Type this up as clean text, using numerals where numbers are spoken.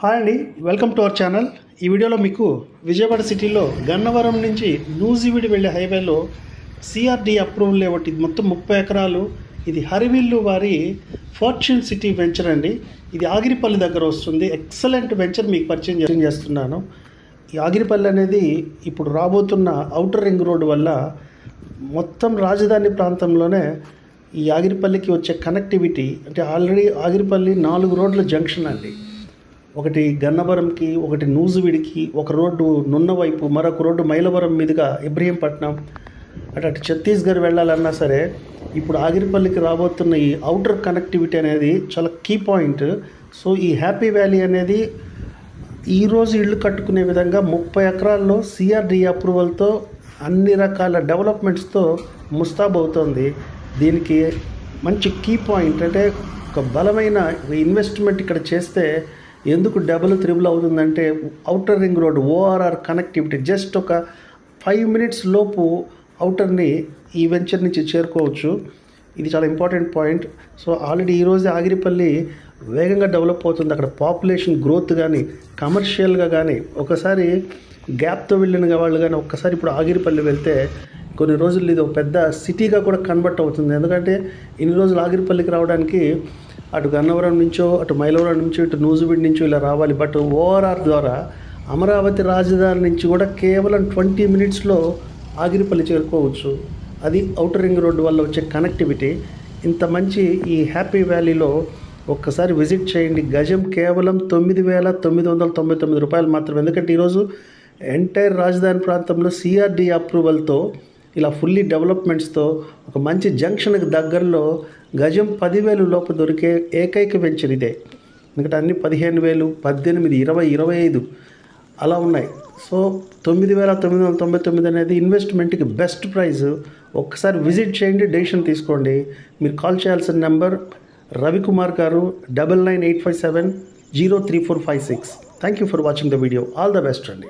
Hi అండి, welcome to our channel. ఈ వీడియోలో మీకు విజయవాడ సిటీలో గన్నవరం నుంచి నూజివీడు వెళ్ళే హైవేలో సిఆర్డి అప్రూవల్ లేఅవుట్, ఇది మొత్తం 30 ఎకరాలు. ఇది హరివిల్లు వారి ఫార్చ్యూన్ సిటీ వెంచర్ అండి. ఇది ఆగిరిపల్లి దగ్గర వస్తుంది. ఎక్సలెంట్ వెంచర్ మీకు పరిచయం చేస్తున్నాను. ఈ ఆగిరిపల్లి అనేది ఇప్పుడు రాబోతున్న ఔటర్ రింగ్ రోడ్డు వల్ల మొత్తం రాజధాని ప్రాంతంలోనే ఈ ఆగిరిపల్లికి వచ్చే కనెక్టివిటీ, అంటే ఆల్రెడీ ఆగిరిపల్లి 4 రోడ్ల జంక్షన్ అండి. ఒకటి గన్నవరంకి, ఒకటి నూజివీడికి, ఒక రోడ్డు నున్న వైపు, మరొక రోడ్డు మైలవరం మీదుగా ఇబ్రహీంపట్నం, అటు ఛత్తీస్గఢ్ వెళ్ళాలన్నా సరే ఇప్పుడు ఆగిరిపల్లికి రాబోతున్న ఈ ఔటర్ కనెక్టివిటీ అనేది చాలా కీ పాయింట్. సో ఈ హ్యాపీ వ్యాలీ అనేది ఈరోజు ఇళ్ళు కట్టుకునే విధంగా 30 ఎకరాల్లో సిఆర్డి అప్రూవల్తో అన్ని రకాల డెవలప్మెంట్స్తో ముస్తాబవుతోంది. దీనికి మంచి కీ పాయింట్ అంటే ఒక బలమైన ఇన్వెస్ట్మెంట్ ఇక్కడ చేస్తే ఎందుకు డబుల్ త్రిబుల్ అవుతుందంటే outer ring road ORR connectivity. Just ఒక 5 minutes లోపు ఔటర్ని ఈ వెంచర్ నుంచి చేరుకోవచ్చు. ఇది చాలా ఇంపార్టెంట్ పాయింట్. సో ఆల్రెడీ ఈరోజు ఆగిరిపల్లి వేగంగా డెవలప్ అవుతుంది. అక్కడ పాపులేషన్ గ్రోత్ కానీ, కమర్షియల్గా కానీ, ఒకసారి గ్యాప్తో వెళ్ళిన వాళ్ళు కానీ ఒక్కసారి ఇప్పుడు ఆగిరిపల్లి వెళ్తే కొన్ని రోజులు ఇది ఒక పెద్ద సిటీగా కూడా కన్వర్ట్ అవుతుంది. ఎందుకంటే ఇన్ని రోజులు ఆగిరిపల్లికి రావడానికి అటు గన్నవరం నుంచో, అటు మైలవరం నుంచో, ఇటు నూజివీడు నుంచో ఇలా రావాలి. బట్ ఓఆర్ఆర్ ద్వారా అమరావతి రాజధాని నుంచి కూడా కేవలం 20 minutesలో ఆగిరిపల్లి చేరుకోవచ్చు. అది ఔటర్ రింగ్ రోడ్డు వల్ల వచ్చే కనెక్టివిటీ. ఇంత మంచి ఈ హ్యాపీ వ్యాలీలో ఒక్కసారి విజిట్ చేయండి. గజం కేవలం 9,999 రూపాయలు మాత్రమే. ఎందుకంటే ఈరోజు ఎంటైర్ రాజధాని ప్రాంతంలో సిఆర్డి అప్రూవల్తో ఇలా ఫుల్లీ డెవలప్మెంట్స్తో ఒక మంచి జంక్షన్కి దగ్గరలో గజం 10,000 లోపు దొరికే ఏకైక వెంచర్ ఇదే. ఎందుకంటే అన్ని 15,000, 18, 20, 25 అలా ఉన్నాయి. సో 9,999 అనేది ఇన్వెస్ట్మెంట్కి బెస్ట్ ప్రైస్. ఒక్కసారి విజిట్ చేయండి, డెసిషన్ తీసుకోండి. మీరు కాల్ చేయాల్సిన నెంబర్ రవికుమార్ గారు 99,857,03456. Thank you for watching the video. All the best అండి.